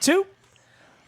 2.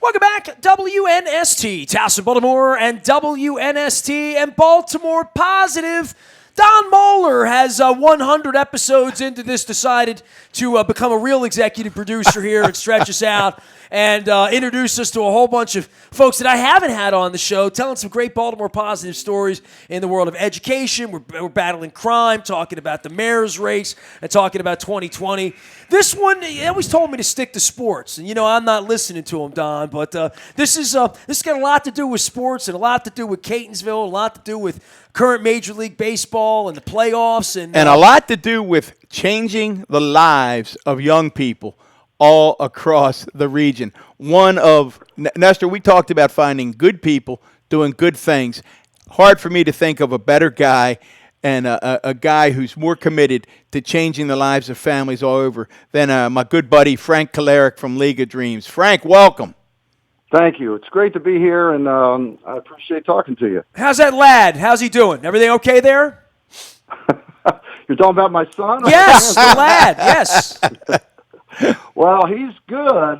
Welcome back, WNST, Towson, Baltimore, and WNST and Baltimore Positive. Don Moeller has 100 episodes into this decided to become a real executive producer here and stretch us out and introduce us to a whole bunch of folks that I haven't had on the show, telling some great Baltimore Positive stories in the world of education. We're battling crime, talking about the mayor's race, and talking about 2020. This one, he always told me to stick to sports, and I'm not listening to him, Don. But this has got a lot to do with sports and a lot to do with Catonsville, a lot to do with current Major League Baseball and the playoffs, and a lot to do with changing the lives of young people all across the region. Nestor, we talked about finding good people doing good things. Hard for me to think of a better guy and a guy who's more committed to changing the lives of families all over than my good buddy Frank Kolarek from League of Dreams. Frank, welcome. Thank you. It's great to be here, and I appreciate talking to you. How's that lad? How's he doing? Everything okay there? You're talking about my son? Yes, the lad, yes. Well, he's good.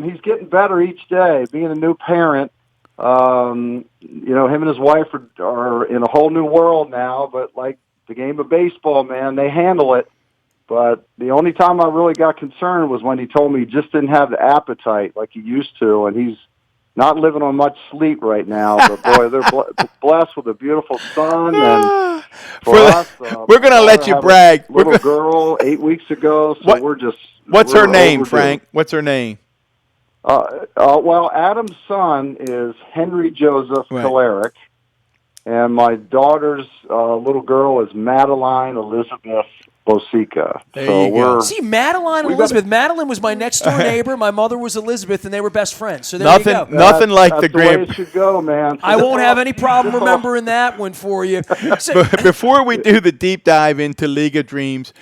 He's getting better each day. Being a new parent, him and his wife are in a whole new world now, but like the game of baseball, man, they handle it. But the only time I really got concerned was when he told me he just didn't have the appetite like he used to, and he's not living on much sleep right now. But, boy, they're blessed with a beautiful son. And for us, we're going to let you brag. Little girl 8 weeks ago, so What's her name, Frank? What's her name? Well, Adam's son is Henry Joseph Kolarek, and my daughter's little girl is Madeline Elizabeth Bosica. There you go. See, Madeline and Elizabeth. Madeline was my next door neighbor. My mother was Elizabeth, and they were best friends. So there you go. Nothing like that's the way it should go, man. I won't have any problem remembering that one for you. So, before we do the deep dive into League of Dreams,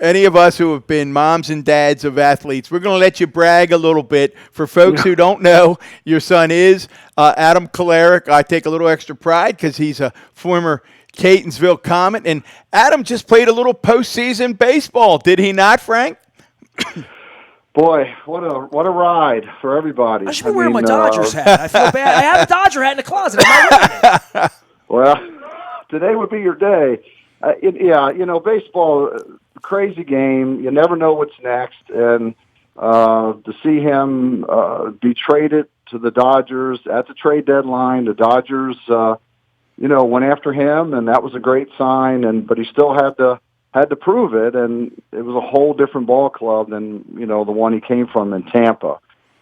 any of us who have been moms and dads of athletes, we're going to let you brag a little bit. For folks who don't know, your son is Adam Kolarek. I take a little extra pride because he's a former Catonsville Comet. And Adam just played a little postseason baseball, did he not, Frank? Boy, what a ride for everybody. I should be wearing my Dodgers hat. I feel bad. I have a Dodger hat in the closet. Well, today would be your day. Baseball, crazy game. You never know what's next. And to see him be traded to the Dodgers at the trade deadline, the Dodgers, went after him, and that was a great sign. But he still had to prove it, and it was a whole different ball club than the one he came from in Tampa.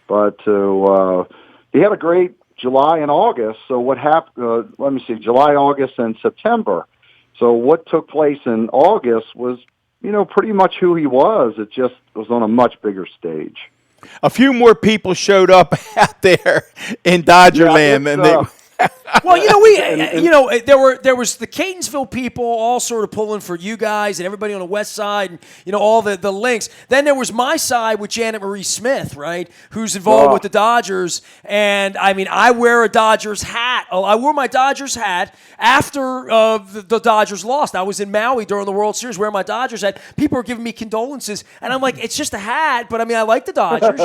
But he had a great July and August. So what happened? Let me see, July, August, and September. So what took place in August was, pretty much who he was. It just was on a much bigger stage. A few more people showed up out there in Dodgerland than they. Well, there was the Catonsville people all sort of pulling for you guys and everybody on the west side and, all the links. Then there was my side with Janet Marie Smith, right, who's involved with the Dodgers. And, I wear a Dodgers hat. I wore my Dodgers hat after the Dodgers lost. I was in Maui during the World Series wearing my Dodgers hat. People were giving me condolences. And I'm like, it's just a hat. But, I like the Dodgers,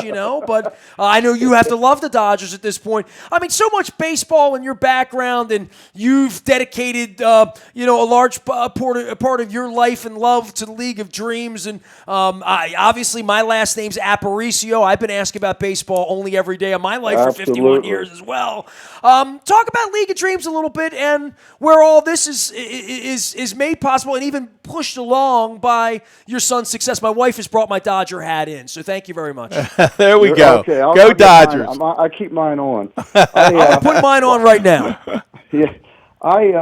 But I know you have to love the Dodgers at this point. So much baseball in your background, and you've dedicated, a large part of your life and love to the League of Dreams. And obviously, my last name's Aparicio. I've been asked about baseball only every day of my life for 51 years as well. Talk about League of Dreams a little bit and where all this is made possible and even pushed along by your son's success. My wife has brought my Dodger hat in, so thank you very much. There we go. Okay, Go Dodgers. I keep mine on. I'm putting mine on right now. Yeah.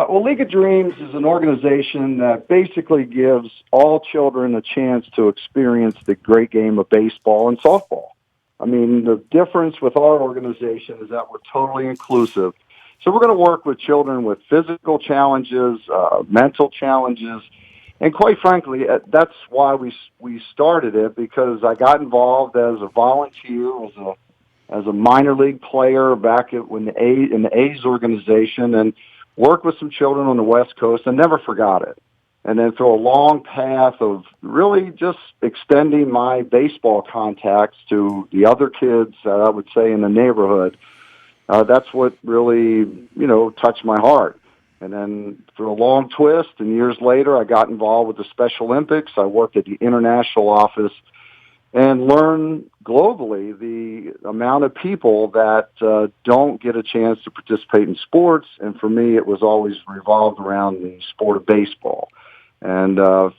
League of Dreams is an organization that basically gives all children a chance to experience the great game of baseball and softball. The difference with our organization is that we're totally inclusive. So we're going to work with children with physical challenges, mental challenges, and quite frankly, that's why we started it, because I got involved as a volunteer, as a minor league player back in the A's organization, and worked with some children on the West Coast and never forgot it. And then through a long path of really just extending my baseball contacts to the other kids, I would say, in the neighborhood, that's what really, touched my heart. And then through a long twist and years later, I got involved with the Special Olympics. I worked at the international office and learned globally the amount of people that don't get a chance to participate in sports. And for me, it was always revolved around the sport of baseball. And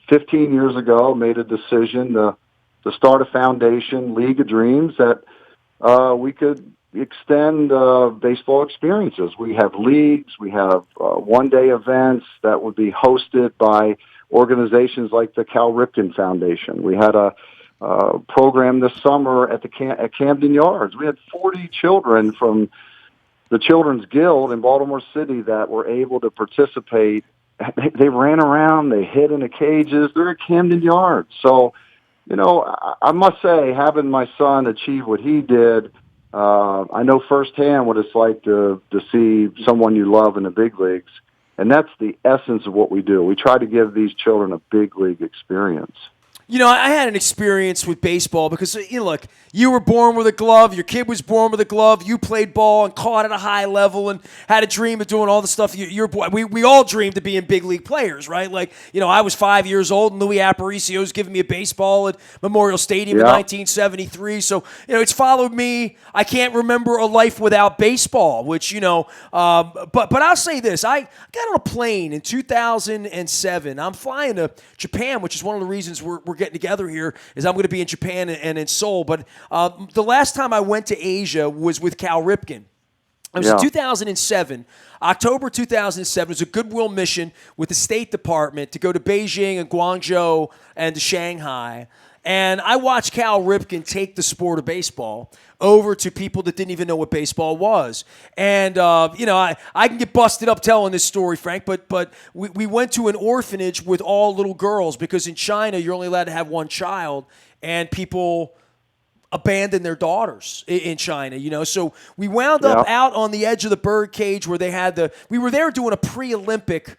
15 years ago, made a decision to start a foundation, League of Dreams, that we could extend baseball experiences. We have leagues, we have one-day events that would be hosted by organizations like the Cal Ripken Foundation. We had a program this summer at at Camden Yards. We had 40 children from the Children's Guild in Baltimore City that were able to participate. They ran around, they hid in the cages. They're at Camden Yards. So, I must say, having my son achieve what he did, I know firsthand what it's like to see someone you love in the big leagues. And that's the essence of what we do. We try to give these children a big league experience. I had an experience with baseball because, look, you were born with a glove. Your kid was born with a glove. You played ball and caught at a high level and had a dream of doing all the stuff. We all dreamed of being big league players, right? Like, I was 5 years old and Louis Aparicio was giving me a baseball at Memorial Stadium in 1973. So, it's followed me. I can't remember a life without baseball, which, but I'll say this. I got on a plane in 2007. I'm flying to Japan, which is one of the reasons we're getting together here, is I'm going to be in Japan and in Seoul. But the last time I went to Asia was with Cal Ripken. It was in 2007, October 2007. It was a goodwill mission with the State Department to go to Beijing and Guangzhou and to Shanghai. And I watched Cal Ripken take the sport of baseball over to people that didn't even know what baseball was. And, I can get busted up telling this story, Frank, but we went to an orphanage with all little girls because in China you're only allowed to have one child, and people abandon their daughters in China, So we wound up out on the edge of the bird cage where they had we were there doing a pre-Olympic.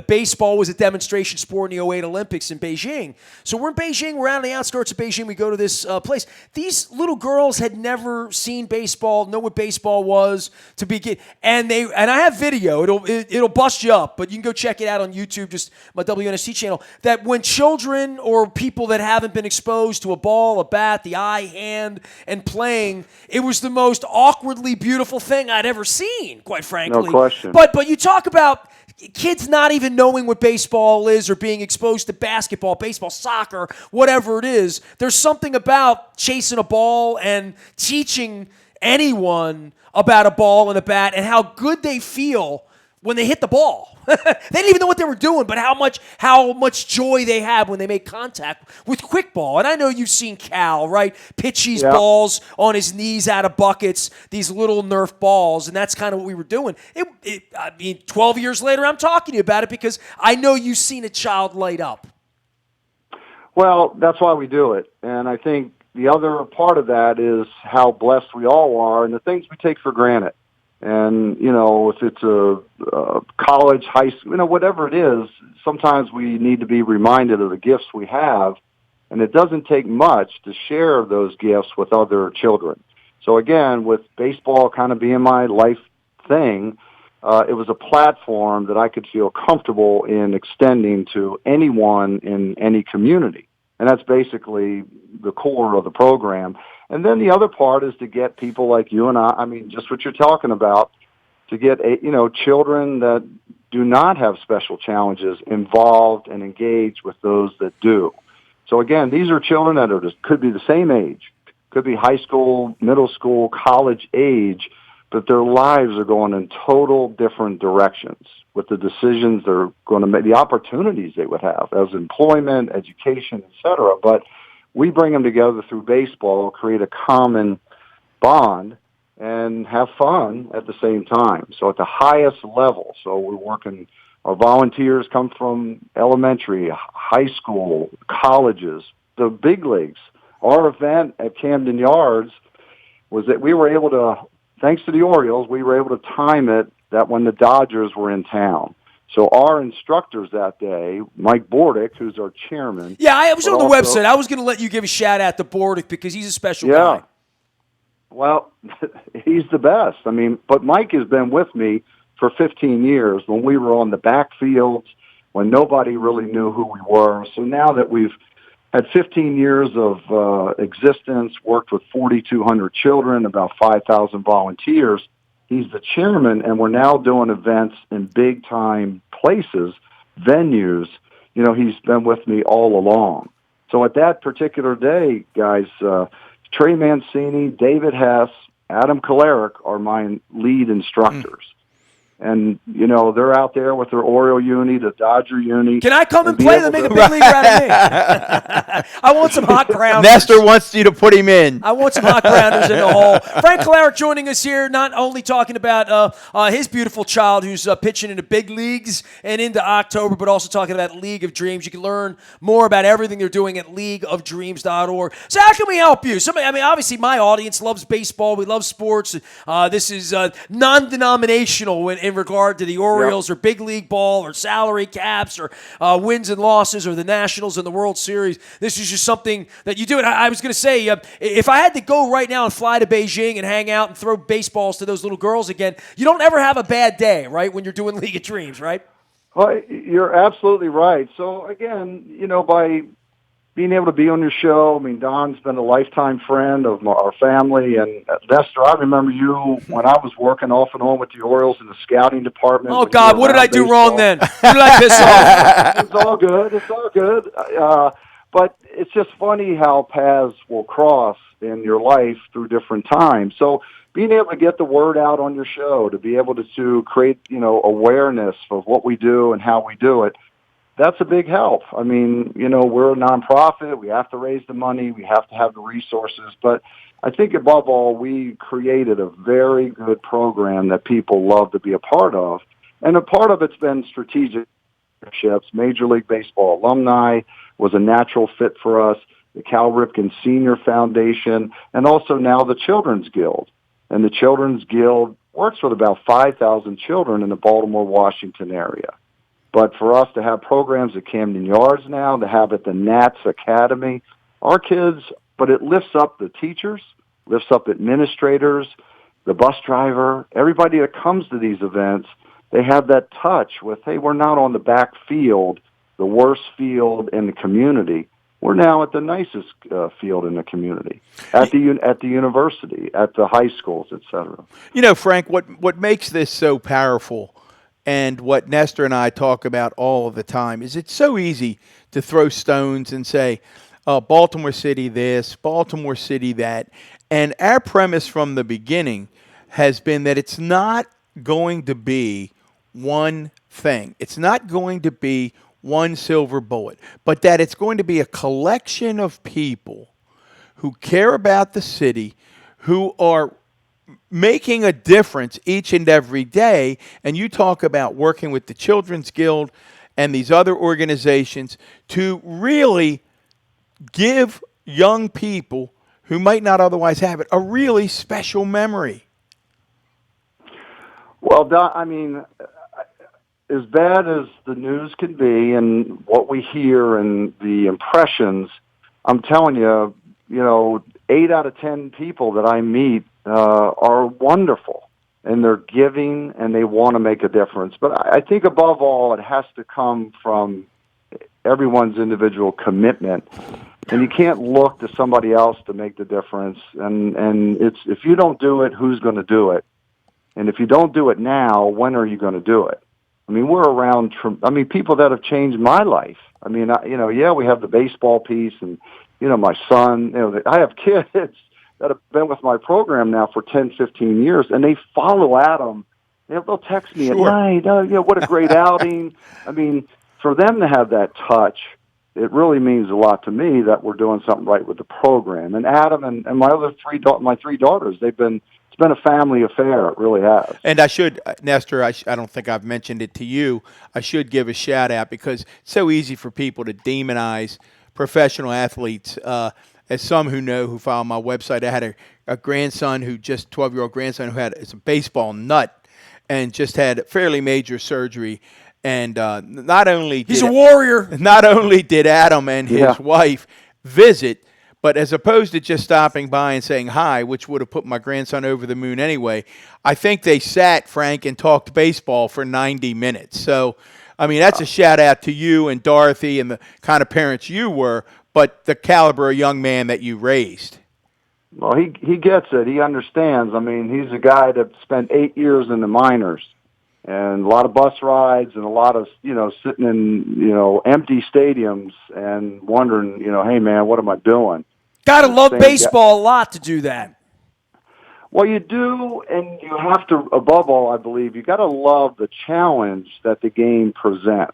Baseball was a demonstration sport in the 2008 Olympics in Beijing. So we're in Beijing. We're out on the outskirts of Beijing. We go to this place. These little girls had never seen baseball, know what baseball was to begin. And I have video. It'll bust you up, but you can go check it out on YouTube, just my WNST channel. That when children or people that haven't been exposed to a ball, a bat, the eye, hand, and playing, it was the most awkwardly beautiful thing I'd ever seen, quite frankly. No question. But you talk about kids not even knowing what baseball is or being exposed to basketball, baseball, soccer, whatever it is. There's something about chasing a ball and teaching anyone about a ball and a bat and how good they feel when they hit the ball. They didn't even know what they were doing, but how much joy they have when they make contact with quick ball. And I know you've seen Cal, right? Pitch these balls on his knees out of buckets, these little Nerf balls, and that's kind of what we were doing. 12 years later, I'm talking to you about it because I know you've seen a child light up. Well, that's why we do it. And I think the other part of that is how blessed we all are and the things we take for granted. And, if it's a college, high school, whatever it is, sometimes we need to be reminded of the gifts we have. And it doesn't take much to share those gifts with other children. So again, with baseball kind of being my life thing, it was a platform that I could feel comfortable in extending to anyone in any community. And that's basically the core of the program. And then the other part is to get people like you and I mean, just what you're talking about, to get, children that do not have special challenges involved and engaged with those that do. So again, these are children that could be the same age, could be high school, middle school, college age, but their lives are going in total different directions with the decisions they're going to make, the opportunities they would have as employment, education, et cetera. But we bring them together through baseball, create a common bond, and have fun at the same time. So at the highest level, so we're working, our volunteers come from elementary, high school, colleges, the big leagues. Our event at Camden Yards was that we were able to, thanks to the Orioles, we were able to time it that when the Dodgers were in town. So our instructors that day, Mike Bordick, who's our chairman. Yeah, I was but on the also, website. I was going to let you give a shout out to Bordick because he's a special yeah, guy. well, he's the best. I mean, but Mike has been with me for 15 years when we were on the backfields, when nobody really knew who we were. So now that we've had 15 years of existence, worked with 4,200 children, about 5,000 volunteers, he's the chairman, and we're now doing events in big-time places, venues. You know, he's been with me all along. So at that particular day, guys, Trey Mancini, David Hess, Adam Kolarek are my lead instructors. And, you know, they're out there with their Oriole uni, the Dodger uni. Can I come and play to make a big leaguer out of me? I want some hot grounders. Nestor wants you to put him in. I want some hot grounders in the hole. Frank Kolarek joining us here, not only talking about his beautiful child who's pitching into big leagues and into October, but also talking about League of Dreams. You can learn more about everything they're doing at leagueofdreams.org. So how can we help you? Obviously my audience loves baseball. We love sports. This is non-denominational in regard to the Orioles or big league ball or salary caps or wins and losses or the Nationals and the World Series. This is just something that you do. And I was going to say, if I had to go right now and fly to Beijing and hang out and throw baseballs to those little girls again, you don't ever have a bad day, right, when you're doing League of Dreams, right? Well, you're absolutely right. So, again, you know, by being able to be on your show, I mean, Don's been a lifetime friend of our family. And Nestor, I remember you when I was working off and on with the Orioles in the scouting department. Oh, God, what did I do wrong then? Who did I piss off? It's all good. It's all good. But it's just funny how paths will cross in your life through different times. So being able to get the word out on your show, to be able to create, you know, awareness of what we do and how we do it, that's a big help. I mean, you know, we're a nonprofit. We have to raise the money. We have to have the resources. But I think above all, we created a very good program that people love to be a part of. And a part of it's been strategic partnerships. Major League Baseball alumni was a natural fit for us, the Cal Ripken Senior Foundation, and also now the Children's Guild. And the Children's Guild works with about 5,000 children in the Baltimore, Washington area. But for us to have programs at Camden Yards now, to have at the Nats Academy, our kids, but it lifts up the teachers, lifts up administrators, the bus driver, everybody that comes to these events. They have that touch with, hey, we're not on the back field, the worst field in the community. We're now at the nicest field in the community, at the university, at the high schools, et cetera. You know, Frank, what makes this so powerful, and what Nestor and I talk about all of the time, is it's so easy to throw stones and say, Baltimore City this, Baltimore City that. And our premise from the beginning has been that it's not going to be one thing. It's not going to be one silver bullet, but that it's going to be a collection of people who care about the city, who are making a difference each and every day. And you talk about working with the Children's Guild and these other organizations to really give young people who might not otherwise have it a really special memory. Well, I mean, as bad as the news can be and what we hear and the impressions, I'm telling you, 8 out of 10 people that I meet are wonderful, and they're giving and they want to make a difference. But I think above all, it has to come from everyone's individual commitment, and you can't look to somebody else to make the difference. And it's, if you don't do it, who's going to do it? And if you don't do it now, when are you going to do it? I mean, we're around, people that have changed my life. I mean, we have the baseball piece, and, my son, I have kids that have been with my program now for 10, 15 years, and they follow Adam. They'll text me at night, what a great outing. I mean, for them to have that touch, it really means a lot to me that we're doing something right with the program. And Adam and my my three daughters, it's been a family affair. It really has. And I should, Nestor, I don't think I've mentioned it to you. I should give a shout out, because it's so easy for people to demonize professional athletes. As some who follow my website, I had a grandson 12-year-old grandson who is a baseball nut and just had fairly major surgery. And not only He's did a warrior. not only did Adam and Yeah. his wife visit, but as opposed to just stopping by and saying hi, which would have put my grandson over the moon anyway, I think they sat, Frank, and talked baseball for 90 minutes. So, I mean, that's a shout out to you and Dorothy and the kind of parents you were, but the caliber of young man that you raised. Well, he gets it. He understands. I mean, he's a guy that spent 8 years in the minors, and a lot of bus rides and a lot of, sitting in, empty stadiums and wondering, hey, man, what am I doing? Got to love Same baseball a lot to do that. Well, you do, and you have to, above all, I believe, you got to love the challenge that the game presents.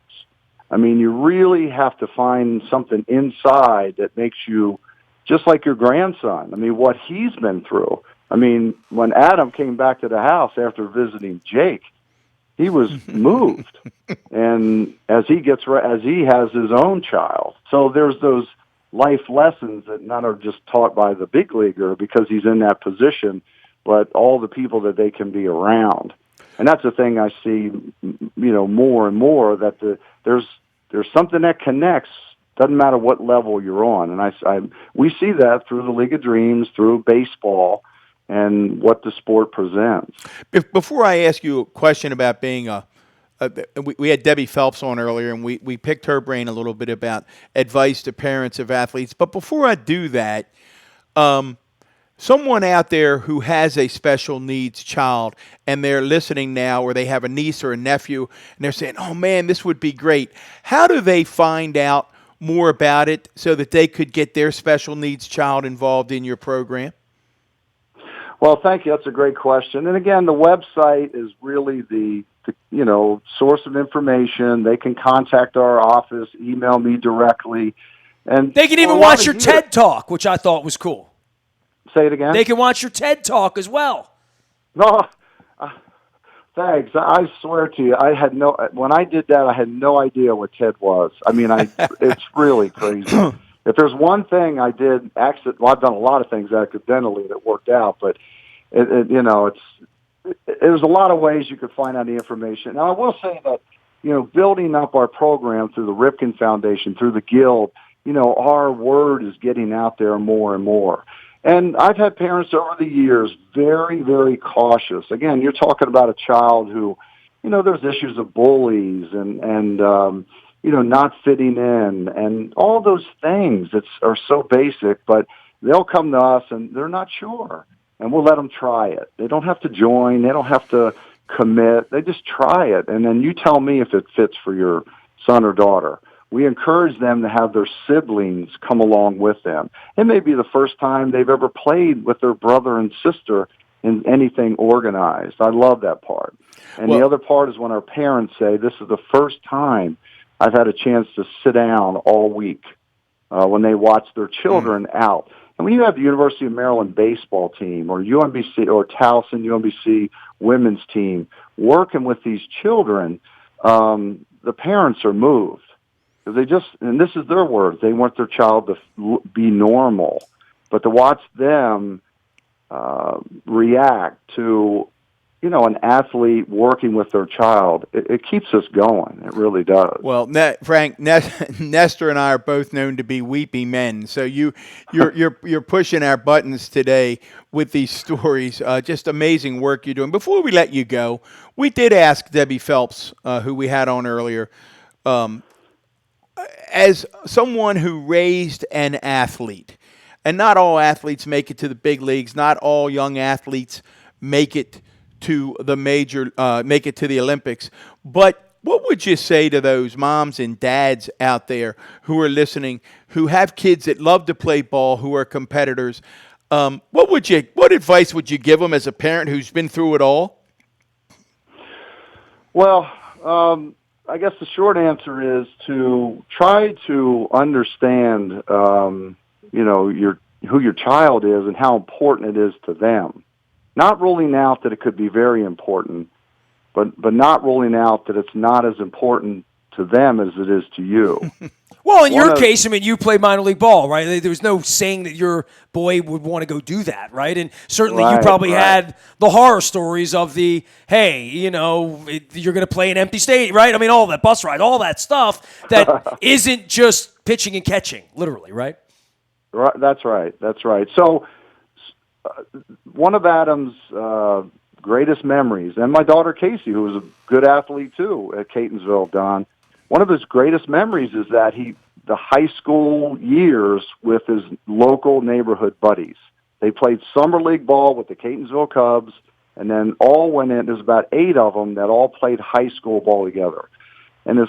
I mean, you really have to find something inside that makes you just like your grandson. I mean, what he's been through. I mean, when Adam came back to the house after visiting Jake, he was moved, and as he has his own child, so there's those life lessons that not are just taught by the big leaguer because he's in that position, but all the people that they can be around, and that's the thing I see, more and more that there's something that connects. Doesn't matter what level you're on, and we see that through the League of Dreams, through baseball, and what the sport presents. Before I ask you a question about being we had Debbie Phelps on earlier, and we picked her brain a little bit about advice to parents of athletes. But before I do that, someone out there who has a special needs child and they're listening now, or they have a niece or a nephew, and they're saying, oh, man, this would be great. How do they find out more about it so that they could get their special needs child involved in your program? Well, thank you. That's a great question. And again, the website is really the source of information. They can contact our office, email me directly, and They can even watch your TED Talk, which I thought was cool. Say it again. They can watch your TED Talk as well. No, thanks. I swear to you, when I did that, I had no idea what TED was. I mean, it's really crazy. If there's one thing I did, I've done a lot of things accidentally that worked out, but there's a lot of ways you could find out the information. Now, I will say that, building up our program through the Ripken Foundation, through the Guild, our word is getting out there more and more. And I've had parents over the years very, very cautious. Again, you're talking about a child who, there's issues of bullies and not fitting in and all those things that are so basic, but they'll come to us and they're not sure. And we'll let them try it. They don't have to join. They don't have to commit. They just try it. And then you tell me if it fits for your son or daughter. We encourage them to have their siblings come along with them. It may be the first time they've ever played with their brother and sister in anything organized. I love that part. And the other part is when our parents say, this is the first time I've had a chance to sit down all week when they watch their children out. And when you have the University of Maryland baseball team or UMBC or Towson UMBC women's team working with these children, the parents are moved. Because and this is their words, they want their child to be normal. But to watch them react to, an athlete working with their child, it keeps us going. It really does. Well, Frank, Nestor and I are both known to be weepy men, so you're pushing our buttons today with these stories. Just amazing work you're doing. Before we let you go, we did ask Debbie Phelps, who we had on earlier, as someone who raised an athlete, and not all athletes make it to the big leagues, not all young athletes make it to the make it to the Olympics, but what would you say to those moms and dads out there who are listening, who have kids that love to play ball, who are competitors? What advice would you give them as a parent who's been through it all? Well, I guess the short answer is to try to understand, who your child is and how important it is to them. Not ruling out that it could be very important, but not ruling out that it's not as important to them as it is to you. Well, in your case, I mean, you play minor league ball, right? There was no saying that your boy would want to go do that, right? And certainly you probably had the horror stories of hey, you're going to play an empty stadium, right? I mean, all that bus ride, all that stuff that isn't just pitching and catching, literally, right? Right. That's right. So one of Adam's greatest memories, and my daughter Casey, who was a good athlete too at Catonsville, Don, one of his greatest memories is that the high school years with his local neighborhood buddies. They played summer league ball with the Catonsville Cubs, and then all went in. There's about 8 of them that all played high school ball together. And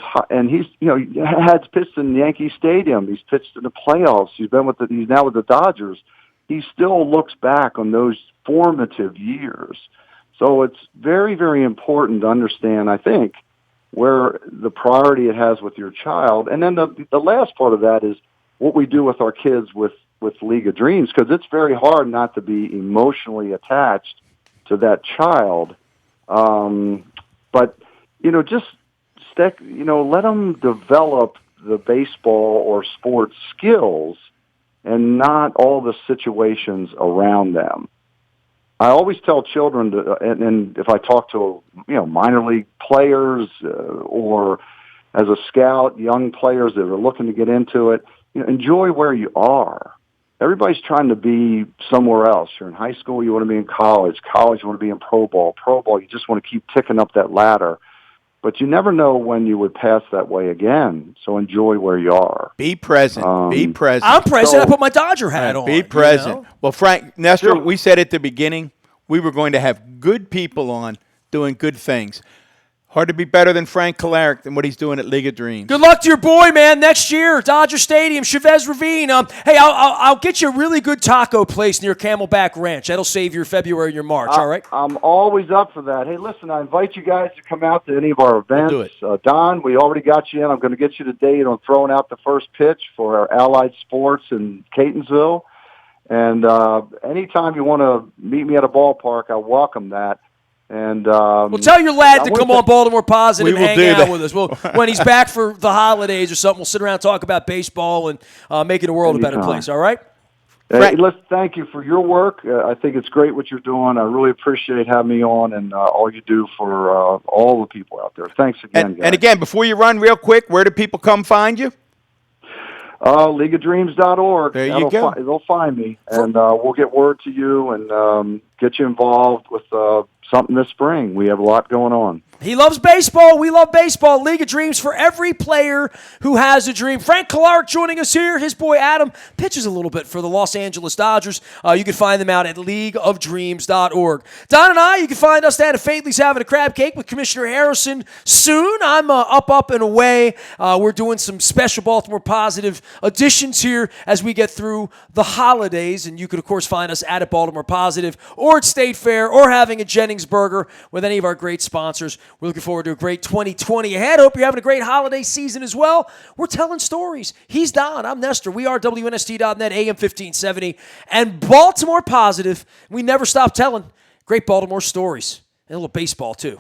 he's had pitched in Yankee Stadium. He's pitched in the playoffs. He's now with the Dodgers. He still looks back on those formative years. So it's very, very important to understand, I think, where the priority it has with your child. And then the last part of that is what we do with our kids with League of Dreams, because it's very hard not to be emotionally attached to that child. But, just let them develop the baseball or sports skills and not all the situations around them. I always tell children, and if I talk to minor league players or as a scout, young players that are looking to get into it, enjoy where you are. Everybody's trying to be somewhere else. You're in high school, you want to be in college. College, you want to be in pro ball. Pro ball, you just want to keep ticking up that ladder. But you never know when you would pass that way again. So enjoy where you are. Be present. Be present. I'm present. I put my Dodger hat on. Be present. Well, Frank, Nestor, we said at the beginning we were going to have good people on doing good things. Hard to be better than Frank Kolarek than what he's doing at League of Dreams. Good luck to your boy, man. Next year, Dodger Stadium, Chavez Ravine. Hey, I'll get you a really good taco place near Camelback Ranch. That'll save your February and your March, all right? I'm always up for that. Hey, listen, I invite you guys to come out to any of our events. We'll do it. Don, we already got you in. I'm going to get you the date on throwing out the first pitch for our Allied Sports in Catonsville. And anytime you want to meet me at a ballpark, I welcome that. And well, tell your lad to come on Baltimore Positive and hang out that. with us. Well, when he's back for the holidays or something, we'll sit around and talk about baseball and making the world a better place, all right? Hey, listen, thank you for your work. I think it's great what you're doing. I really appreciate having me on and all you do for all the people out there. Thanks again, guys. And again, before you run real quick, where do people come find you? LeagueofDreams.org. There you go. They'll find me, and we'll get word to you and get you involved with something this spring. We have a lot going on. He loves baseball. We love baseball. League of Dreams for every player who has a dream. Frank Kolarek joining us here. His boy Adam pitches a little bit for the Los Angeles Dodgers. You can find them out at leagueofdreams.org. Don and I, you can find us down at Faidley's having a crab cake with Commissioner Harrison soon. I'm up and away. We're doing some special Baltimore Positive additions here as we get through the holidays. And you can, of course, find us at Baltimore Positive or at State Fair or having a Jennings Burger with any of our great sponsors. We're looking forward to a great 2020 ahead. Hope you're having a great holiday season as well. We're telling stories. He's Don. I'm Nestor. We are WNST.net, AM 1570, and Baltimore Positive. We never stop telling great Baltimore stories and a little baseball, too.